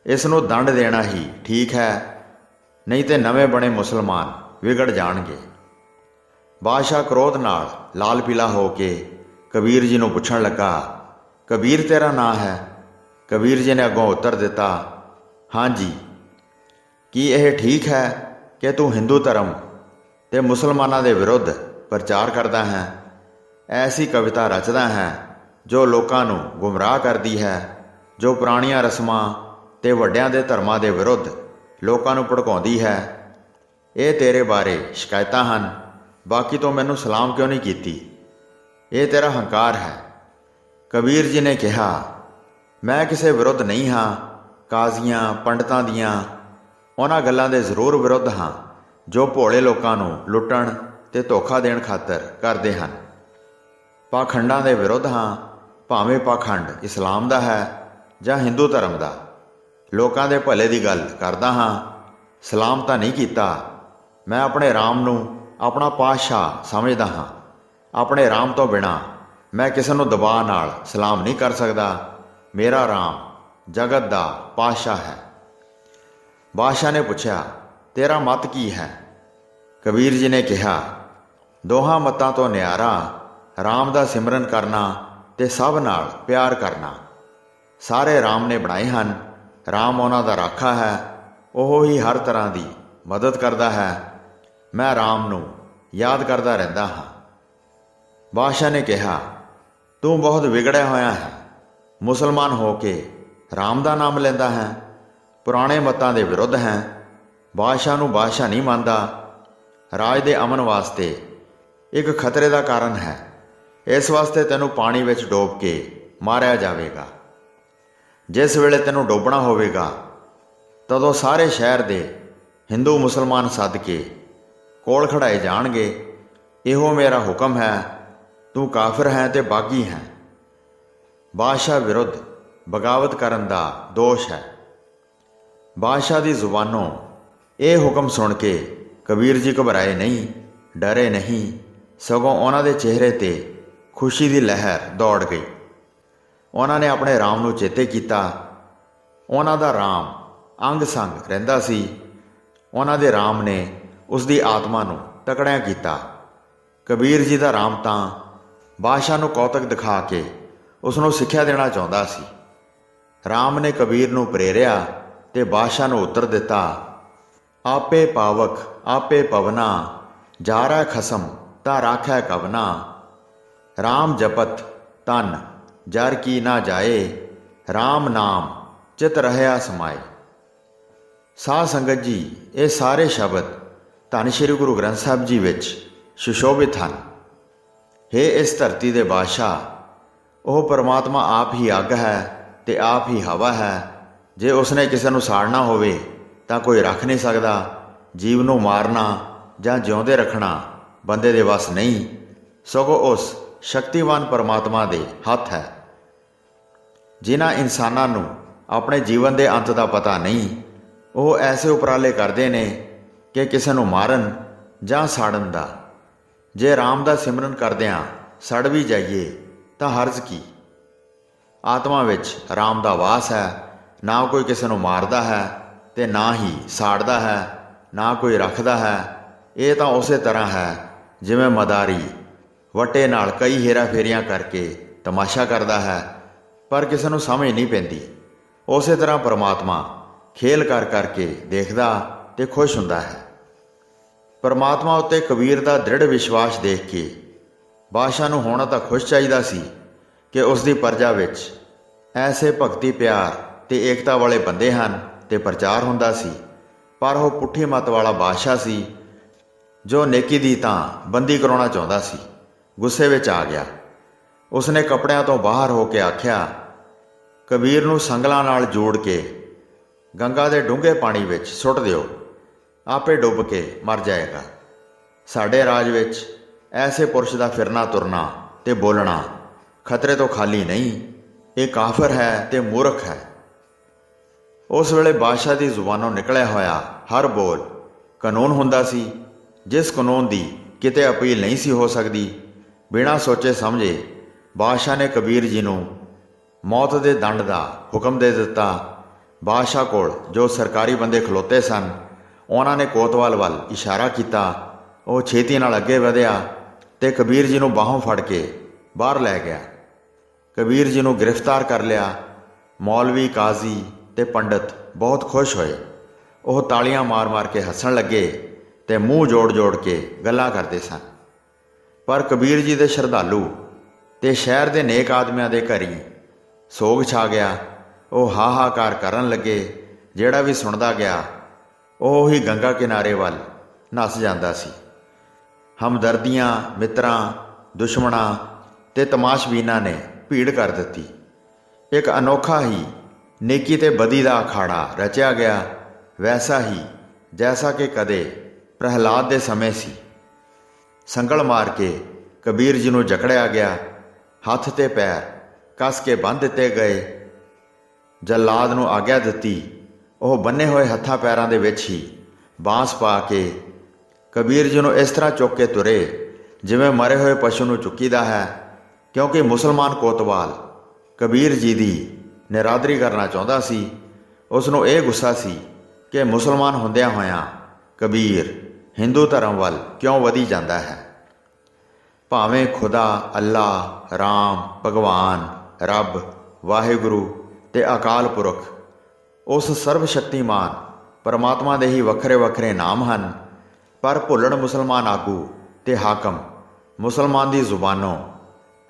ਇਸ ਨੂੰ ਦੰਡ ਦੇਣਾ ਹੀ ਠੀਕ ਹੈ, ਨਹੀਂ ਤੇ ਨਵੇਂ ਬਣੇ ਮੁਸਲਮਾਨ ਵਿਗੜ ਜਾਣਗੇ। ਬਾਦਸ਼ਾਹ ਕ੍ਰੋਧ ਨਾਲ ਲਾਲ ਪੀਲਾ ਹੋ ਕੇ ਕਬੀਰ ਜੀ ਨੂੰ ਪੁੱਛਣ ਲੱਗਾ, ਕਬੀਰ ਤੇਰਾ ਨਾਂ ਹੈ? ਕਬੀਰ ਜੀ ਨੇ ਅੱਗੋਂ ਉੱਤਰ ਦਿੱਤਾ, ਹਾਂਜੀ। ਕੀ ਇਹ ਠੀਕ ਹੈ ਕਿ ਤੂੰ ਹਿੰਦੂ ਧਰਮ ਤੇ ਮੁਸਲਮਾਨਾਂ ਦੇ ਵਿਰੁੱਧ ਪ੍ਰਚਾਰ ਕਰਦਾ ਹੈ? ਐਸੀ ਕਵਿਤਾ ਰਚਦਾ ਹੈ ਜੋ ਲੋਕਾਂ ਨੂੰ ਗੁੰਮਰਾਹ ਕਰਦੀ ਹੈ, ਜੋ ਪੁਰਾਣੀਆਂ ਰਸਮਾਂ ਤੇ ਵੱਡਿਆਂ ਦੇ ਧਰਮਾਂ ਦੇ ਵਿਰੁੱਧ ਲੋਕਾਂ ਨੂੰ ਭੜਕਾਉਂਦੀ ਹੈ। ਇਹ ਤੇਰੇ ਬਾਰੇ ਸ਼ਿਕਾਇਤਾਂ ਹਨ। बाकी तो मैनू सलाम क्यों नहीं कीती? ये तेरा हंकार है। कबीर जी ने कहा, मैं किसी विरुद्ध नहीं हाँ। काजियां पंडितां दियां उन्हां गल्लां दे ਜ਼ਰੂਰ विरुद्ध हाँ जो भोले लोकां नूं लुੱਟਣ ਤੇ ਧੋਖਾ ਦੇਣ ਖਾਤਰ ਕਰਦੇ ਹਨ। ਪਾਖੰਡਾਂ ਦੇ ਵਿਰੁੱਧ ਹਾਂ, ਭਾਵੇਂ ਪਾਖੰਡ ਇਸਲਾਮ ਦਾ ਹੈ ਜਾਂ ਹਿੰਦੂ ਧਰਮ ਦਾ। ਲੋਕਾਂ ਦੇ ਭਲੇ ਦੀ ਗੱਲ ਕਰਦਾ ਹਾਂ, ਸਲਾਮ ਤਾਂ ਨਹੀਂ ਕੀਤਾ। ਮੈਂ ਆਪਣੇ ਰਾਮ ਨੂੰ ਆਪਣਾ ਪਾਤਸ਼ਾਹ ਸਮਝਦਾ ਹਾਂ। ਆਪਣੇ ਰਾਮ ਤੋਂ ਬਿਨਾਂ ਮੈਂ ਕਿਸੇ ਨੂੰ ਦਬਾਅ ਨਾਲ ਸਲਾਮ ਨਹੀਂ ਕਰ ਸਕਦਾ। ਮੇਰਾ ਰਾਮ ਜਗਤ ਦਾ ਪਾਤਸ਼ਾਹ ਹੈ। ਬਾਦਸ਼ਾਹ ਨੇ ਪੁੱਛਿਆ, ਤੇਰਾ ਮਤ ਕੀ ਹੈ? ਕਬੀਰ ਜੀ ਨੇ ਕਿਹਾ, ਦੋਹਾਂ ਮਤਾਂ ਤੋਂ ਨਿਆਰਾ ਰਾਮ ਦਾ ਸਿਮਰਨ ਕਰਨਾ ਤੇ ਸਭ ਨਾਲ ਪਿਆਰ ਕਰਨਾ। ਸਾਰੇ ਰਾਮ ਨੇ ਬਣਾਏ ਹਨ। ਰਾਮ ਉਹਨਾਂ ਦਾ ਰਾਖਾ ਹੈ। ਉਹ ਹੀ ਹਰ ਤਰ੍ਹਾਂ ਦੀ ਮਦਦ ਕਰਦਾ ਹੈ। ਮੈਂ ਰਾਮ ਨੂੰ ਯਾਦ ਕਰਦਾ ਰਹਿੰਦਾ ਹਾਂ। ਬਾਦਸ਼ਾਹ ਨੇ ਕਿਹਾ, ਤੂੰ ਬਹੁਤ ਵਿਗੜਿਆ ਹੋਇਆ ਹੈ। ਮੁਸਲਮਾਨ ਹੋ ਕੇ ਰਾਮ ਦਾ ਨਾਮ ਲੈਂਦਾ ਹੈ। ਪੁਰਾਣੇ ਮਤਾਂ ਦੇ ਵਿਰੁੱਧ ਹੈ। ਬਾਦਸ਼ਾਹ ਨੂੰ ਬਾਦਸ਼ਾਹ ਨਹੀਂ ਮੰਨਦਾ। ਰਾਜ ਦੇ ਅਮਨ ਵਾਸਤੇ ਇੱਕ ਖਤਰੇ ਦਾ ਕਾਰਨ ਹੈ। ਇਸ ਵਾਸਤੇ ਤੈਨੂੰ ਪਾਣੀ ਵਿੱਚ ਡੋਬ ਕੇ ਮਾਰਿਆ ਜਾਵੇਗਾ। ਜਿਸ ਵੇਲੇ ਤੈਨੂੰ ਡੋਬਣਾ ਹੋਵੇਗਾ ਤਦੋਂ ਸਾਰੇ ਸ਼ਹਿਰ ਦੇ ਹਿੰਦੂ ਮੁਸਲਮਾਨ ਸੱਦ ਕੇ ਕੋਲ ਖੜਾਏ ਜਾਣਗੇ। ਇਹੋ ਮੇਰਾ ਹੁਕਮ ਹੈ। ਤੂੰ ਕਾਫਰ ਹੈ ਤੇ ਬਾਗੀ ਹੈ। ਬਾਦਸ਼ਾਹ ਵਿਰੁੱਧ ਬਗਾਵਤ ਕਰਨ ਦਾ ਦੋਸ਼ ਹੈ। ਬਾਦਸ਼ਾਹ ਦੀ ਜ਼ੁਬਾਨੋਂ ਇਹ ਹੁਕਮ ਸੁਣ ਕੇ ਕਬੀਰ ਜੀ ਘਬਰਾਏ ਨਹੀਂ, ਡਰੇ ਨਹੀਂ, ਸਗੋਂ ਉਹਨਾਂ ਦੇ ਚਿਹਰੇ 'ਤੇ ਖੁਸ਼ੀ ਦੀ ਲਹਿਰ ਦੌੜ ਗਈ। ਉਹਨਾਂ ਨੇ ਆਪਣੇ ਰਾਮ ਨੂੰ ਚੇਤੇ ਕੀਤਾ। ਉਹਨਾਂ ਦਾ ਰਾਮ ਅੰਗ ਸੰਗ ਰਹਿੰਦਾ ਸੀ। ਉਹਨਾਂ ਦੇ ਰਾਮ ਨੇ ਉਸ ਦੀ ਆਤਮਾ ਨੂੰ ਤਕੜਿਆਂ ਕੀਤਾ। ਕਬੀਰ ਜੀ ਦਾ ਰਾਮ ਤਾਂ ਬਾਦਸ਼ਾਹ ਨੂੰ ਕੌਤਕ ਦਿਖਾ ਕੇ ਉਸ ਨੂੰ ਸਿੱਖਿਆ ਦੇਣਾ ਚਾਹੁੰਦਾ ਸੀ। ਰਾਮ ਨੇ ਕਬੀਰ ਨੂੰ ਪ੍ਰੇਰਿਆ ਤੇ ਬਾਦਸ਼ਾਹ ਨੂੰ ਉੱਤਰ ਦਿੱਤਾ, ਆਪੇ ਪਾਵਕ ਆਪੇ ਪਵਨਾ, ਜਾਰਾ ਖਸਮ ਤਾਂ ਰਾਖੈ ਕਵਨਾ। ਰਾਮ ਜਪਤ ਤਨ ਜਰ ਕੀ ਨਾ ਜਾਏ, ਰਾਮ ਨਾਮ ਚਿਤ ਰਹਿਆ ਸਮਾਏ। ਸਾਧ ਸੰਗਤ ਜੀ, ਇਹ ਸਾਰੇ ਸ਼ਬਦ ਧੰਨ ਸ਼੍ਰੀ ਗੁਰੂ ਗ੍ਰੰਥ ਸਾਹਿਬ ਜੀ ਵਿੱਚ ਸੁਸ਼ੋਭਿਤ ਹਨ। ਹੇ ਇਸ ਧਰਤੀ ਦੇ ਬਾਦਸ਼ਾਹ, ਉਹ ਪਰਮਾਤਮਾ ਆਪ ਹੀ ਅੱਗ ਹੈ ਤੇ ਆਪ ਹੀ ਹਵਾ ਹੈ। ਜੇ ਉਸਨੇ ਕਿਸੇ ਨੂੰ ਸਾੜਨਾ ਹੋਵੇ ਤਾਂ ਕੋਈ ਰੱਖ ਨਹੀਂ ਸਕਦਾ। ਜੀਵ ਨੂੰ ਮਾਰਨਾ ਜਾਂ ਜਿਉਂਦੇ ਰੱਖਣਾ ਬੰਦੇ ਦੇ ਵੱਸ ਨਹੀਂ, ਸਗੋਂ ਉਸ ਸ਼ਕਤੀਵਾਨ ਪਰਮਾਤਮਾ ਦੇ ਹੱਥ ਹੈ। ਜਿਨ੍ਹਾਂ ਇਨਸਾਨਾਂ ਨੂੰ ਆਪਣੇ ਜੀਵਨ ਦੇ ਅੰਤ ਦਾ ਪਤਾ ਨਹੀਂ, ਉਹ ਐਸੇ ਉਪਰਾਲੇ ਕਰਦੇ ਨੇ ਕਿ ਕਿਸੇ ਨੂੰ ਮਾਰਨ ਜਾਂ ਸਾੜਨ ਦਾ। ਜੇ ਰਾਮ ਦਾ ਸਿਮਰਨ ਕਰਦਿਆਂ ਸੜ ਵੀ ਜਾਈਏ ਤਾਂ ਹਰਜ਼ ਕੀ? ਆਤਮਾ ਵਿੱਚ ਰਾਮ ਦਾ ਵਾਸ ਹੈ। ਨਾ ਕੋਈ ਕਿਸੇ ਨੂੰ ਮਾਰਦਾ ਹੈ ਤੇ ਨਾ ਹੀ ਸਾੜਦਾ ਹੈ, ਨਾ ਕੋਈ ਰੱਖਦਾ ਹੈ। ਇਹ ਤਾਂ ਉਸੇ ਤਰ੍ਹਾਂ ਹੈ ਜਿਵੇਂ ਮਦਾਰੀ ਵੱਟੇ ਨਾਲ ਕਈ ਹੇਰਾ ਫੇਰੀਆਂ ਕਰਕੇ ਤਮਾਸ਼ਾ ਕਰਦਾ ਹੈ, ਪਰ ਕਿਸੇ ਨੂੰ ਸਮਝ ਨਹੀਂ ਪੈਂਦੀ। ਉਸੇ ਤਰ੍ਹਾਂ ਪਰਮਾਤਮਾ ਖੇਲ ਕਰ ਕਰਕੇ ਦੇਖਦਾ ਤੇ ਖੁਸ਼ ਹੁੰਦਾ ਹੈ। ਪਰਮਾਤਮਾ ਉੱਤੇ ਕਬੀਰ ਦਾ ਦ੍ਰਿੜ ਵਿਸ਼ਵਾਸ ਦੇਖ ਕੇ ਬਾਦਸ਼ਾਹ ਨੂੰ ਹੋਣਾ ਤਾਂ ਖੁਸ਼ ਚਾਹੀਦਾ ਸੀ ਕਿ ਉਸ ਦੀ ਪ੍ਰਜਾ ਵਿੱਚ ਐਸੇ ਭਗਤੀ ਪਿਆਰ ਤੇ ਏਕਤਾ ਵਾਲੇ ਬੰਦੇ ਹਨ ਤੇ ਪ੍ਰਚਾਰ ਹੁੰਦਾ ਸੀ। ਪਰ ਉਹ ਪੁੱਠੀ ਮੱਤ ਵਾਲਾ ਬਾਦਸ਼ਾਹ ਸੀ ਜੋ ਨੇਕੀ ਦੀ ਤਾਂ ਬੰਦੀ ਕਰਾਉਣਾ ਚਾਹੁੰਦਾ ਸੀ। ਗੁੱਸੇ ਵਿੱਚ ਆ ਗਿਆ। ਉਸਨੇ ਕੱਪੜਿਆਂ ਤੋਂ ਬਾਹਰ ਹੋ ਕੇ ਆਖਿਆ, ਕਬੀਰ ਨੂੰ ਸੰਗਲਾਂ ਨਾਲ ਜੋੜ ਕੇ ਗੰਗਾ ਦੇ ਡੂੰਘੇ ਪਾਣੀ ਵਿੱਚ ਸੁੱਟ ਦਿਓ, ਆਪੇ ਡੁੱਬ ਕੇ ਮਰ ਜਾਏਗਾ। ਸਾਡੇ ਰਾਜ ਵਿੱਚ ਐਸੇ ਪੁਰਸ਼ ਦਾ ਫਿਰਨਾ ਤੁਰਨਾ ਤੇ ਬੋਲਣਾ ਖਤਰੇ ਤੋਂ ਖਾਲੀ ਨਹੀਂ। ਇਹ ਕਾਫਰ ਹੈ ਤੇ ਮੂਰਖ ਹੈ। ਉਸ ਵੇਲੇ ਬਾਦਸ਼ਾਹ ਦੀ ਜ਼ੁਬਾਨੋਂ ਨਿਕਲਿਆ ਹੋਇਆ ਹਰ ਬੋਲ ਕਾਨੂੰਨ ਹੁੰਦਾ ਸੀ, ਜਿਸ ਕਾਨੂੰਨ ਦੀ ਕਿਤੇ ਅਪੀਲ ਨਹੀਂ ਸੀ ਹੋ ਸਕਦੀ। ਬਿਨਾਂ ਸੋਚੇ ਸਮਝੇ ਬਾਦਸ਼ਾਹ ਨੇ ਕਬੀਰ ਜੀ ਨੂੰ ਮੌਤ ਦੇ ਦੰਡ ਦਾ ਹੁਕਮ ਦੇ ਦਿੱਤਾ। ਬਾਦਸ਼ਾਹ ਕੋਲ ਜੋ ਸਰਕਾਰੀ ਬੰਦੇ ਖਲੋਤੇ ਸਨ, ਉਹਨਾਂ ਨੇ ਕੋਤਵਾਲ ਵੱਲ ਇਸ਼ਾਰਾ ਕੀਤਾ। ਉਹ ਛੇਤੀ ਨਾਲ ਅੱਗੇ ਵਧਿਆ ਤੇ ਕਬੀਰ ਜੀ ਨੂੰ ਬਾਹੋਂ ਫੜ ਕੇ ਬਾਹਰ ਲੈ ਗਿਆ। ਕਬੀਰ ਜੀ ਨੂੰ ਗ੍ਰਿਫਤਾਰ ਕਰ ਲਿਆ। ਮੌਲਵੀ, ਕਾਜ਼ੀ ਤੇ ਪੰਡਤ ਬਹੁਤ ਖੁਸ਼ ਹੋਏ। ਉਹ ਤਾਲੀਆਂ ਮਾਰ-ਮਾਰ ਕੇ ਹੱਸਣ ਲੱਗੇ ਤੇ ਮੂੰਹ ਜੋੜ-ਜੋੜ ਕੇ ਗੱਲਾਂ ਕਰਦੇ ਸਨ। ਪਰ ਕਬੀਰ ਜੀ ਦੇ ਸ਼ਰਧਾਲੂ ਤੇ ਸ਼ਹਿਰ ਦੇ ਨੇਕ ਆਦਮੀਆਂ ਦੇ ਘਰੀ ਸੋਗ ਛਾ ਗਿਆ। ਉਹ ਹਾਹਾਕਾਰ ਕਰਨ ਲੱਗੇ। ਜਿਹੜਾ ਵੀ ਸੁਣਦਾ ਗਿਆ ਉਹ ਹੀ ਗੰਗਾ ਕਿਨਾਰੇ ਵੱਲ ਨੱਸ ਜਾਂਦਾ ਸੀ। ਹਮਦਰਦੀਆਂ ਮਿੱਤਰਾਂ ਦੁਸ਼ਮਣਾਂ ਤੇ ਤਮਾਸ਼ਬੀਨਾਂ ਨੇ ਭੀੜ ਕਰ ਦਿੱਤੀ। ਇੱਕ ਅਨੋਖਾ ਹੀ ਨੇਕੀ ਤੇ ਬਦੀ ਦਾ ਅਖਾੜਾ ਰਚਿਆ ਗਿਆ, ਵੈਸਾ ਹੀ ਜੈਸਾ ਕਿ ਕਦੇ ਪ੍ਰਹਿਲਾਦ ਦੇ ਸਮੇਂ ਸੀ। ਸੰਗਲ ਮਾਰ ਕੇ ਕਬੀਰ ਜੀ ਨੂੰ ਜਕੜਿਆ ਗਿਆ, ਹੱਥ ਤੇ ਪੈਰ ਕੱਸ ਕੇ ਬੰਨ੍ਹ ਦਿੱਤੇ ਗਏ। ਜੱਲਾਦ ਨੂੰ ਆਗਿਆ ਦਿੱਤੀ ਉਹ ਬੰਨੇ ਹੋਏ ਹੱਥਾਂ ਪੈਰਾਂ ਦੇ ਵਿੱਚ ਹੀ ਬਾਂਸ ਪਾ ਕੇ ਕਬੀਰ ਜੀ ਨੂੰ ਇਸ ਤਰ੍ਹਾਂ ਚੁੱਕ ਕੇ ਤੁਰੇ ਜਿਵੇਂ ਮਰੇ ਹੋਏ ਪਸ਼ੂ ਨੂੰ ਚੁੱਕੀਦਾ ਹੈ, ਕਿਉਂਕਿ ਮੁਸਲਮਾਨ ਕੋਤਵਾਲ ਕਬੀਰ ਜੀ ਦੀ ਨਿਰਾਦਰੀ ਕਰਨਾ ਚਾਹੁੰਦਾ ਸੀ। ਉਸ ਨੂੰ ਇਹ ਗੁੱਸਾ ਸੀ ਕਿ ਮੁਸਲਮਾਨ ਹੁੰਦਿਆਂ ਹੋਇਆਂ ਕਬੀਰ ਹਿੰਦੂ ਧਰਮ ਵੱਲ ਕਿਉਂ ਵਧੀ ਜਾਂਦਾ ਹੈ। ਭਾਵੇਂ ਖੁਦਾ, ਅੱਲਾ, ਰਾਮ, ਭਗਵਾਨ, ਰੱਬ, ਵਾਹਿਗੁਰੂ ਤੇ ਅਕਾਲ ਪੁਰਖ ਉਸ ਸਰਬ ਸ਼ਕਤੀਮਾਨ ਪਰਮਾਤਮਾ ਦੇ ਹੀ ਵੱਖਰੇ ਵੱਖਰੇ ਨਾਮ ਹਨ, ਪਰ ਭੁੱਲਣ ਮੁਸਲਮਾਨ ਆਗੂ ਤੇ ਹਾਕਮ ਮੁਸਲਮਾਨ ਦੀ ਜ਼ੁਬਾਨੋਂ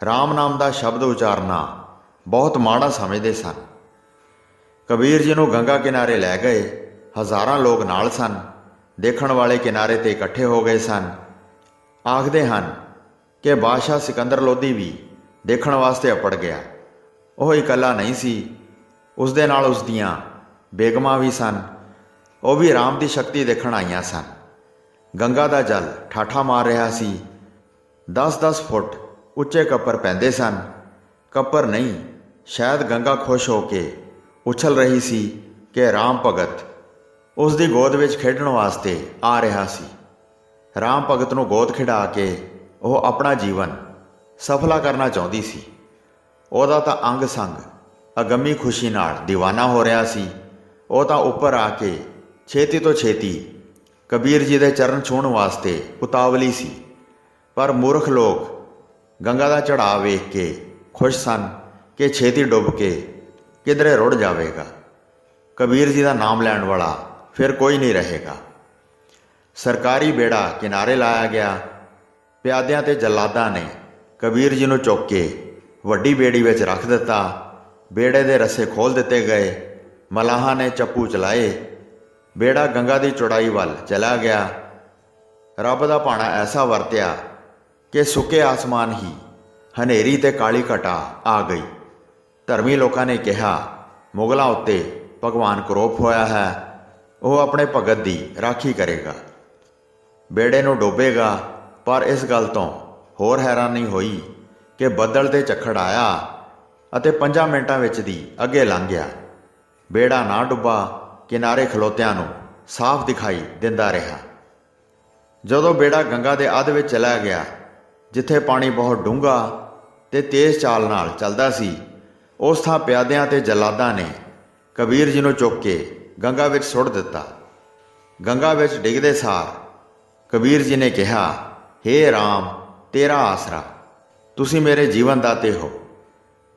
ਰਾਮ ਨਾਮ ਦਾ ਸ਼ਬਦ ਉਚਾਰਨਾ ਬਹੁਤ ਮਾੜਾ ਸਮਝਦੇ ਸਨ। ਕਬੀਰ ਜੀ ਨੂੰ ਗੰਗਾ ਕਿਨਾਰੇ ਲੈ ਗਏ। ਹਜ਼ਾਰਾਂ ਲੋਕ ਨਾਲ ਸਨ। ਦੇਖਣ ਵਾਲੇ ਕਿਨਾਰੇ 'ਤੇ ਇਕੱਠੇ ਹੋ ਗਏ ਸਨ। ਆਖਦੇ ਹਨ ਕਿ ਬਾਦਸ਼ਾਹ ਸਿਕੰਦਰ ਲੋਧੀ ਵੀ ਦੇਖਣ ਵਾਸਤੇ ਅੱਪੜ ਗਿਆ। ਉਹ ਇਕੱਲਾ ਨਹੀਂ ਸੀ, ਉਸ ਦੇ ਨਾਲ ਉਸ ਦੀਆਂ ਬੇਗਮਾਂ ਵੀ ਸਨ। ਉਹ ਵੀ ਰਾਮ ਦੀ ਸ਼ਕਤੀ ਦੇਖਣ ਆਈਆਂ ਸਨ। ਗੰਗਾ ਦਾ ਜਲ ਠਾਠਾ ਮਾਰ ਰਿਹਾ ਸੀ। 10-10 ਫੁੱਟ ਉੱਚੇ ਕੱਪਰ ਪੈਂਦੇ ਸਨ। ਕੱਪਰ ਨਹੀਂ, ਸ਼ਾਇਦ ਗੰਗਾ ਖੁਸ਼ ਹੋ ਕੇ ਉਛਲ ਰਹੀ ਸੀ ਕਿ ਰਾਮ ਭਗਤ ਉਸ ਦੀ ਗੋਦ ਵਿੱਚ ਖੇਡਣ ਵਾਸਤੇ ਆ ਰਿਹਾ ਸੀ। ਰਾਮ ਭਗਤ ਨੂੰ ਗੋਦ ਖਿਡਾ ਕੇ ਉਹ ਆਪਣਾ ਜੀਵਨ ਸਫਲਾ ਕਰਨਾ ਚਾਹੁੰਦੀ ਸੀ। ਉਹਦਾ ਤਾਂ ਅੰਗ ਸੰਗ ਅਗੰਮੀ ਖੁਸ਼ੀ ਨਾਲ ਦੀਵਾਨਾ ਹੋ ਰਿਹਾ ਸੀ। ਉਹ ਤਾਂ ਉੱਪਰ ਆ ਕੇ ਛੇਤੀ ਤੋਂ ਛੇਤੀ ਕਬੀਰ ਜੀ ਦੇ ਚਰਨ ਛੂਹਣ ਵਾਸਤੇ ਉਤਾਵਲੀ ਸੀ। ਪਰ ਮੂਰਖ ਲੋਕ ਗੰਗਾ ਦਾ ਚੜਾਅ ਵੇਖ ਕੇ ਖੁਸ਼ ਸਨ ਕਿ ਛੇਤੀ ਡੁੱਬ ਕੇ ਕਿਧਰੇ ਰੁੜ ਜਾਵੇਗਾ। ਕਬੀਰ ਜੀ ਦਾ ਨਾਮ ਲੈਣ ਵਾਲਾ ਫਿਰ ਕੋਈ ਨਹੀਂ ਰਹੇਗਾ। ਸਰਕਾਰੀ ਬੇੜਾ ਕਿਨਾਰੇ ਲਾਇਆ ਗਿਆ। ਪਿਆਦਿਆਂ ਤੇ ਜੱਲਾਦਾਂ ਨੇ ਕਬੀਰ ਜੀ ਨੂੰ ਚੁੱਕ ਕੇ ਵੱਡੀ ਬੇੜੀ ਵਿੱਚ ਰੱਖ ਦਿੱਤਾ। ਬੇੜੇ ਦੇ ਰੱਸੇ ਖੋਲ੍ਹ ਦਿੱਤੇ ਗਏ। ਮਲਾਹਾਂ ਨੇ ਚੱਪੂ ਚਲਾਏ। ਬੇੜਾ ਗੰਗਾ ਦੀ ਚੌੜਾਈ ਵੱਲ ਚਲਾ ਗਿਆ। ਰੱਬ ਦਾ ਭਾਣਾ ਐਸਾ ਵਰਤਿਆ ਕਿ ਸੁੱਕੇ ਆਸਮਾਨ ਹੀ ਹਨੇਰੀ ਤੇ ਕਾਲੀ ਘਟਾ ਆ ਗਈ। ਧਰਮੀ ਲੋਕਾਂ ਨੇ ਕਿਹਾ, ਮੁਗਲਾਂ ਉੱਤੇ ਭਗਵਾਨ ਕਰੋਪ ਹੋਇਆ ਹੈ, ਉਹ ਆਪਣੇ ਭਗਤ ਦੀ ਰਾਖੀ ਕਰੇਗਾ, ਬੇੜੇ ਨੂੰ ਡੋਬੇਗਾ। ਪਰ ਇਸ ਗੱਲ ਤੋਂ ਹੋਰ ਹੈਰਾਨੀ ਹੋਈ ਕਿ ਬੱਦਲ ਤੇ ਝੱਖੜ ਆਇਆ ਅਤੇ 5 ਮਿੰਟਾਂ ਵਿੱਚ ਦੀ ਅੱਗੇ ਲੰਘ ਗਿਆ। ਬੇੜਾ ਨਾ ਡੁੱਬਾ। ਕਿਨਾਰੇ ਖਲੋਤਿਆਂ ਨੂੰ ਸਾਫ਼ ਦਿਖਾਈ ਦਿੰਦਾ ਰਿਹਾ। ਜਦੋਂ ਬੇੜਾ ਗੰਗਾ ਦੇ ਅੱਧ ਵਿੱਚ ਚਲਾ ਗਿਆ, ਜਿੱਥੇ ਪਾਣੀ ਬਹੁਤ ਡੂੰਘਾ ਤੇ ਤੇਜ਼ ਚਾਲ ਨਾਲ ਚੱਲਦਾ ਸੀ, ਉਸ ਥਾਂ ਪਿਆਦਿਆਂ ਤੇ ਜੱਲਾਦਾਂ ਨੇ ਕਬੀਰ ਜੀ ਨੂੰ ਚੁੱਕ ਕੇ ਗੰਗਾ ਵਿੱਚ ਸੁੱਟ ਦਿੱਤਾ। ਗੰਗਾ ਵਿੱਚ ਡਿੱਗਦੇ ਸਾਰ ਕਬੀਰ ਜੀ ਨੇ ਕਿਹਾ, ਹੇ ਰਾਮ, ਤੇਰਾ ਆਸਰਾ, ਤੁਸੀਂ ਮੇਰੇ ਜੀਵਨ ਦਾਤੇ ਹੋ।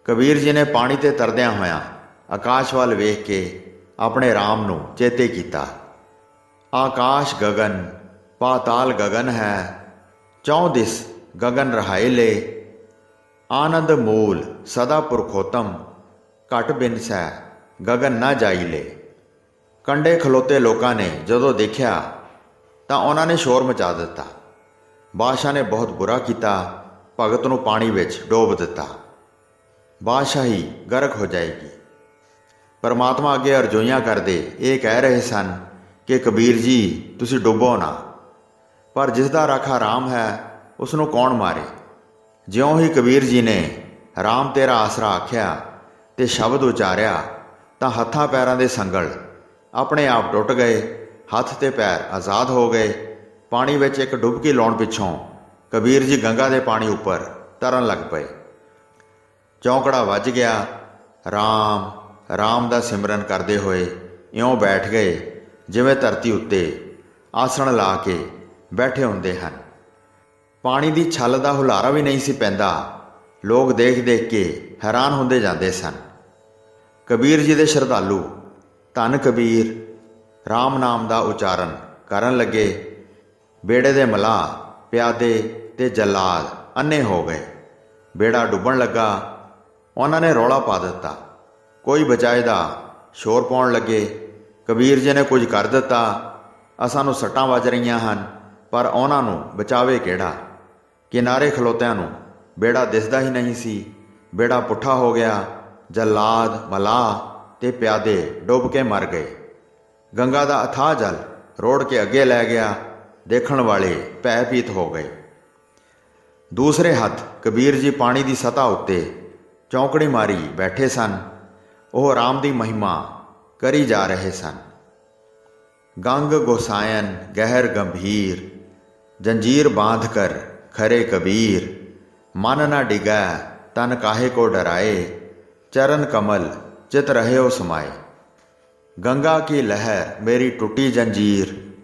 ਕਬੀਰ ਜੀ ਨੇ ਪਾਣੀ ਤੇ ਤਰਦਿਆਂ ਹੋਇਆਂ ਆਕਾਸ਼ ਵੱਲ ਵੇਖ ਕੇ ਆਪਣੇ ਰਾਮ ਨੂੰ ਚੇਤੇ ਕੀਤਾ। ਆਕਾਸ਼ ਗਗਨ ਪਾਤਾਲ ਗਗਨ ਹੈ, ਚੌਂ ਦਿਸ ਗਗਨ ਰਹਾਇਲੇ, ਆਨੰਦ ਮੂਲ ਸਦਾ ਪੁਰਖੋਤਮ, ਘਟ ਬਿਨਸੈ ਗਗਨ ਨਾ ਜਾਈਲੇ। ਕੰਢੇ ਖਲੋਤੇ ਲੋਕਾਂ ਨੇ ਜਦੋਂ ਦੇਖਿਆ ਤਾਂ ਉਹਨਾਂ ਨੇ ਸ਼ੋਰ ਮਚਾ ਦਿੱਤਾ। ਬਾਦਸ਼ਾਹ ਨੇ ਬਹੁਤ ਬੁਰਾ ਕੀਤਾ, ਭਗਤ ਨੂੰ ਪਾਣੀ ਵਿੱਚ ਡੋਬ ਦਿੱਤਾ। ਬਾਦਸ਼ਾਹੀ ਗਰਕ ਹੋ ਜਾਏਗੀ। ਪਰਮਾਤਮਾ ਅੱਗੇ ਅਰਜ਼ੋਈਆਂ ਕਰਦੇ ਇਹ ਕਹਿ ਰਹੇ ਸਨ ਕਿ ਕਬੀਰ ਜੀ ਤੁਸੀਂ ਡੁੱਬੋ ਨਾ, ਪਰ ਜਿਸ ਦਾ ਰਾਖਾ ਰਾਮ ਹੈ ਉਸ ਨੂੰ ਕੌਣ ਮਾਰੇ। ਜਿਉਂ ਹੀ ਕਬੀਰ ਜੀ ਨੇ ਰਾਮ ਤੇਰਾ ਆਸਰਾ ਆਖਿਆ ਤੇ ਸ਼ਬਦ ਉਚਾਰਿਆ ਤਾਂ ਹੱਥਾਂ ਪੈਰਾਂ ਦੇ ਸੰਗਲ ਆਪਣੇ ਆਪ ਟੁੱਟ ਗਏ। ਹੱਥ ਤੇ ਪੈਰ ਆਜ਼ਾਦ ਹੋ ਗਏ। ਪਾਣੀ ਵਿੱਚ ਇੱਕ ਡੁਬਕੀ ਲਾਉਣ ਪਿੱਛੋਂ ਕਬੀਰ ਜੀ ਗੰਗਾ ਦੇ ਪਾਣੀ ਉੱਪਰ ਤਰਨ ਲੱਗ ਪਏ। ਚੌਂਕੜਾ ਵੱਜ ਗਿਆ। ਰਾਮ ਰਾਮ ਦਾ ਸਿਮਰਨ ਕਰਦੇ ਹੋਏ ਇਉਂ ਬੈਠ ਗਏ ਜਿਵੇਂ ਧਰਤੀ ਉੱਤੇ ਆਸਣ ਲਾ ਕੇ ਬੈਠੇ ਹੁੰਦੇ ਹਨ। ਪਾਣੀ ਦੀ ਛੱਲ ਦਾ ਹੁਲਾਰਾ ਵੀ ਨਹੀਂ ਸੀ ਪੈਂਦਾ। ਲੋਕ ਦੇਖ ਦੇਖ ਕੇ ਹੈਰਾਨ ਹੁੰਦੇ ਜਾਂਦੇ ਸਨ। ਕਬੀਰ ਜੀ ਦੇ ਸ਼ਰਧਾਲੂ ਧੰਨ ਕਬੀਰ ਰਾਮ ਨਾਮ ਦਾ ਉਚਾਰਨ ਕਰਨ ਲੱਗੇ। ਬੇੜੇ ਦੇ ਮਲਾਹ, ਪਿਆਦੇ ਤੇ ਜੱਲਾਦ ਅੰਨੇ ਹੋ ਗਏ। ਬੇੜਾ ਡੁੱਬਣ ਲੱਗਾ। ਉਹਨਾਂ ਨੇ ਰੌਲਾ ਪਾ ਦਿੱਤਾ। ਕੋਈ ਬਚਾਏ ਦਾ ਸ਼ੋਰ ਪਾਉਣ ਲੱਗੇ। ਕਬੀਰ ਜੀ ਨੇ ਕੁਝ ਕਰ ਦਿੱਤਾ। ਸਾਨੂੰ ਸੱਟਾਂ ਵੱਜ ਰਹੀਆਂ ਹਨ, ਪਰ ਉਹਨਾਂ ਨੂੰ ਬਚਾਵੇ ਕਿਹੜਾ। ਕਿਨਾਰੇ ਖਲੋਤਿਆਂ ਨੂੰ ਬੇੜਾ ਦਿਸਦਾ ਹੀ ਨਹੀਂ ਸੀ। ਬੇੜਾ ਪੁੱਠਾ ਹੋ ਗਿਆ। ਜੱਲਾਦ, ਮਲਾਹ ਤੇ ਪਿਆਦੇ ਡੁੱਬ ਕੇ ਮਰ ਗਏ। ਗੰਗਾ ਦਾ ਅਥਾਹ ਜਲ ਰੋੜ ਕੇ ਅੱਗੇ ਲੈ ਗਿਆ। ਦੇਖਣ ਵਾਲੇ ਭੈ-ਭੀਤ ਹੋ ਗਏ। ਦੂਸਰੇ ਹੱਥ ਕਬੀਰ ਜੀ ਪਾਣੀ ਦੀ ਸਤ੍ਹਾ ਉੱਤੇ ਚੌਂਕੜੀ ਮਾਰੀ ਬੈਠੇ ਸਨ। ਉਹ ਰਾਮ ਦੀ ਮਹਿਮਾ ਕਰੀ ਜਾ ਰਹੇ ਸਨ। ਗੰਗ ਗੋਸਾਇਨ ਗਹਿਰ ਗੰਭੀਰ, ਜੰਜੀਰ ਬਾਂਧ ਕਰ ਖਰੇ ਕਬੀਰ। ਮਨ ਨਾ ਡਿਗੈ ਤਨ ਕਾਹੇ ਕੋ ਡਰਾਏ, चरण कमल चित रहे हो समाए। गंगा की लहर मेरी टूटी जंजीर,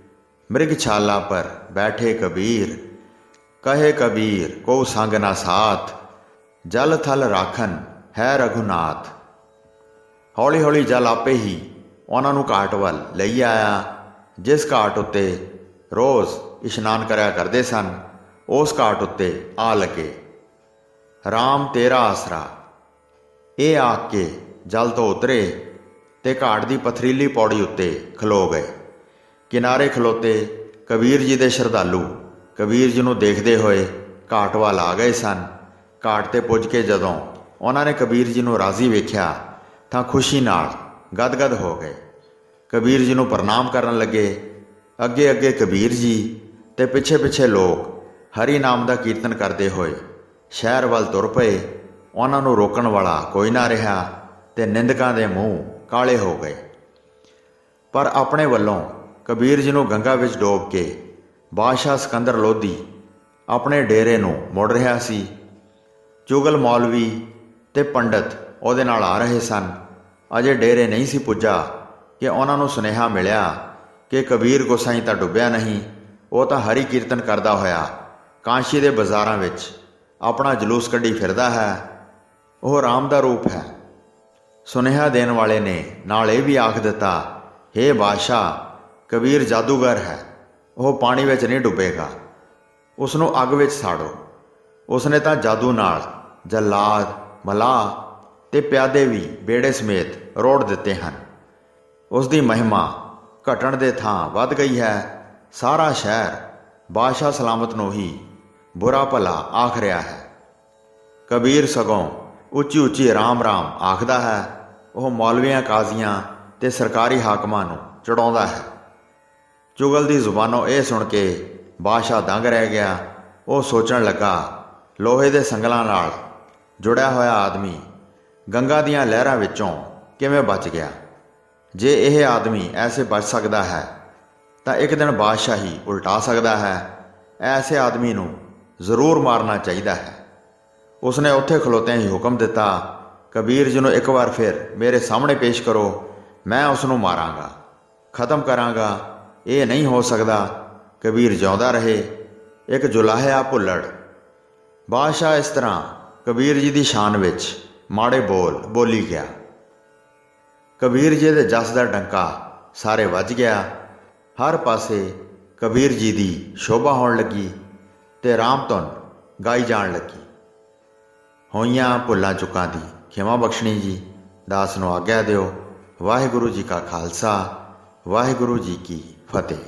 मृगछाला पर बैठे कबीर। कहे कबीर को संग ना साथ, जल थल राखन है रघुनाथ। हौली हौली जल आपे ही ਉਹਨਾਂ ਨੂੰ ਘਾਟ ਵੱਲ ਲਈ ਆਇਆ। ਜਿਸ ਘਾਟ ਉੱਤੇ ਰੋਜ਼ ਇਸ਼ਨਾਨ ਕਰਿਆ ਕਰਦੇ ਸਨ, ਉਸ ਘਾਟ ਉੱਤੇ ਆ ਲੱਗੇ। ਰਾਮ ਤੇਰਾ ਆਸਰਾ, ਇਹ ਆਖ ਕੇ ਜਲ ਤੋਂ ਉਤਰੇ ਤੇ ਘਾਟ ਦੀ ਪਥਰੀਲੀ ਪੌੜੀ ਉੱਤੇ ਖਲੋ ਗਏ। ਕਿਨਾਰੇ ਖਲੋਤੇ ਕਬੀਰ ਜੀ ਦੇ ਸ਼ਰਧਾਲੂ ਕਬੀਰ ਜੀ ਨੂੰ ਦੇਖਦੇ ਹੋਏ ਘਾਟ ਵੱਲ ਆ ਗਏ ਸਨ। ਘਾਟ 'ਤੇ ਪੁੱਜ ਕੇ ਜਦੋਂ ਉਹਨਾਂ ਨੇ ਕਬੀਰ ਜੀ ਨੂੰ ਰਾਜ਼ੀ ਵੇਖਿਆ ਤਾਂ ਖੁਸ਼ੀ ਨਾਲ ਗਦਗਦ ਹੋ ਗਏ। ਕਬੀਰ ਜੀ ਨੂੰ ਪ੍ਰਣਾਮ ਕਰਨ ਲੱਗੇ। ਅੱਗੇ ਅੱਗੇ ਕਬੀਰ ਜੀ ਤੇ ਪਿੱਛੇ ਪਿੱਛੇ ਲੋਕ ਹਰੀ ਨਾਮ ਦਾ ਕੀਰਤਨ ਕਰਦੇ ਹੋਏ ਸ਼ਹਿਰ ਵੱਲ ਤੁਰ ਪਏ। ਉਹਨਾਂ ਨੂੰ ਰੋਕਣ ਵਾਲਾ ਕੋਈ ਨਾ ਰਿਹਾ ਤੇ ਨਿੰਦਕਾਂ ਦੇ ਮੂੰਹ ਕਾਲੇ ਹੋ ਗਏ। ਪਰ ਆਪਣੇ ਵੱਲੋਂ ਕਬੀਰ ਜੀ ਨੂੰ ਗੰਗਾ ਵਿੱਚ ਡੋਬ ਕੇ ਬਾਦਸ਼ਾਹ ਸਿਕੰਦਰ ਲੋਧੀ ਆਪਣੇ ਡੇਰੇ ਨੂੰ ਮੁੜ ਰਿਹਾ ਸੀ। ਚੁਗਲ ਮੌਲਵੀ ਤੇ ਪੰਡਤ ਉਹਦੇ ਨਾਲ ਆ ਰਹੇ ਸਨ। ਅਜੇ ਡੇਰੇ ਨਹੀਂ ਸੀ ਪੁੱਜਾ ਕਿ ਉਹਨਾਂ ਨੂੰ ਸੁਨੇਹਾ ਮਿਲਿਆ ਕਿ ਕਬੀਰ ਗੋਸਾਈ ਤਾਂ ਡੁੱਬਿਆ ਨਹੀਂ, ਉਹ ਤਾਂ ਹਰੀ ਕੀਰਤਨ ਕਰਦਾ ਹੋਇਆ ਕਾਂਸ਼ੀ ਦੇ ਬਾਜ਼ਾਰਾਂ ਵਿੱਚ ਆਪਣਾ ਜਲੂਸ ਕੱਢੀ ਫਿਰਦਾ ਹੈ। ਉਹ ਰਾਮ ਦਾ ਰੂਪ ਹੈ। ਸੁਨੇਹਾ ਦੇਣ ਵਾਲੇ ਨੇ ਨਾਲ ਇਹ ਵੀ ਆਖ ਦਿੱਤਾ, ਹੇ ਬਾਦਸ਼ਾਹ, ਕਬੀਰ ਜਾਦੂਗਰ ਹੈ, ਉਹ ਪਾਣੀ ਵਿੱਚ ਨਹੀਂ ਡੁੱਬੇਗਾ, ਉਸ ਨੂੰ ਅੱਗ ਵਿੱਚ ਸਾੜੋ। ਉਸਨੇ ਤਾਂ ਜਾਦੂ ਨਾਲ ਜੱਲਾਦ, ਮਲਾਹ ਤੇ ਪਿਆਦੇ ਵੀ ਬੇੜੇ ਸਮੇਤ ਰੋੜ ਦਿੱਤੇ ਹਨ। ਉਸ ਦੀ ਮਹਿਮਾ ਘਟਣ ਦੇ ਥਾਂ ਵੱਧ ਗਈ ਹੈ। ਸਾਰਾ ਸ਼ਹਿਰ ਬਾਦਸ਼ਾਹ ਸਲਾਮਤ ਨੂੰ ਹੀ ਬੁਰਾ ਭਲਾ ਆਖ ਰਿਹਾ ਹੈ। ਕਬੀਰ ਸਗੋਂ ਉੱਚੀ ਉੱਚੀ ਰਾਮ ਰਾਮ ਆਖਦਾ ਹੈ। ਉਹ ਮੌਲਵੀਆਂ, ਕਾਜ਼ੀਆਂ ਤੇ ਸਰਕਾਰੀ ਹਾਕਮਾਂ ਨੂੰ ਚੜਾਉਂਦਾ ਹੈ। ਚੁਗਲ ਦੀ ਜ਼ੁਬਾਨੋਂ ਇਹ ਸੁਣ ਕੇ ਬਾਦਸ਼ਾਹ ਦੰਗ ਰਹਿ ਗਿਆ। ਉਹ ਸੋਚਣ ਲੱਗਾ, ਲੋਹੇ ਦੇ ਸੰਗਲਾਂ ਨਾਲ ਜੁੜਿਆ ਹੋਇਆ ਆਦਮੀ ਗੰਗਾ ਦੀਆਂ ਲਹਿਰਾਂ ਵਿੱਚੋਂ ਕਿਵੇਂ ਬਚ ਗਿਆ। ਜੇ ਇਹ ਆਦਮੀ ਐਸੇ ਬਚ ਸਕਦਾ ਹੈ ਤਾਂ ਇੱਕ ਦਿਨ ਬਾਦਸ਼ਾਹੀ ਉਲਟਾ ਸਕਦਾ ਹੈ। ਐਸੇ ਆਦਮੀ ਨੂੰ ਜ਼ਰੂਰ ਮਾਰਨਾ ਚਾਹੀਦਾ ਹੈ। ਉਸਨੇ ਉੱਥੇ ਖਲੋਤਿਆਂ ਹੀ ਹੁਕਮ ਦਿੱਤਾ, ਕਬੀਰ ਜੀ ਨੂੰ ਇੱਕ ਵਾਰ ਫਿਰ ਮੇਰੇ ਸਾਹਮਣੇ ਪੇਸ਼ ਕਰੋ, ਮੈਂ ਉਸ ਨੂੰ ਮਾਰਾਂਗਾ, ਖਤਮ ਕਰਾਂਗਾ। ਇਹ ਨਹੀਂ ਹੋ ਸਕਦਾ, ਕਬੀਰ ਜਿਉਂਦਾ ਰਹੇ। ਇੱਕ ਜੁਲਾਹਿਆ ਭੁੱਲੜ। ਬਾਦਸ਼ਾਹ ਇਸ ਤਰ੍ਹਾਂ ਕਬੀਰ ਜੀ ਦੀ ਸ਼ਾਨ ਵਿੱਚ ਮਾੜੇ ਬੋਲ ਬੋਲੀ ਗਿਆ। ਕਬੀਰ ਜੀ ਦੇ ਜਸ ਦਾ ਡੰਕਾ ਸਾਰੇ ਵੱਜ ਗਿਆ। ਹਰ ਪਾਸੇ ਕਬੀਰ ਜੀ ਦੀ ਸ਼ੋਭਾ ਹੋਣ ਲੱਗੀ ਤੇ ਰਾਮ ਧੁਨ ਗਾਈ ਜਾਣ ਲੱਗੀ। ਹੋਈਆਂ ਭੁੱਲਾਂ ਚੁੱਕਾਂ ਦੀ ਖਿਮਾ ਬਖਸ਼ਣੀ ਜੀ। ਦਾਸ ਨੂੰ ਆਗਿਆ ਦਿਓ। ਵਾਹਿਗੁਰੂ ਜੀ ਕਾ ਖਾਲਸਾ, ਵਾਹਿਗੁਰੂ ਜੀ ਕੀ ਫਤਿਹ।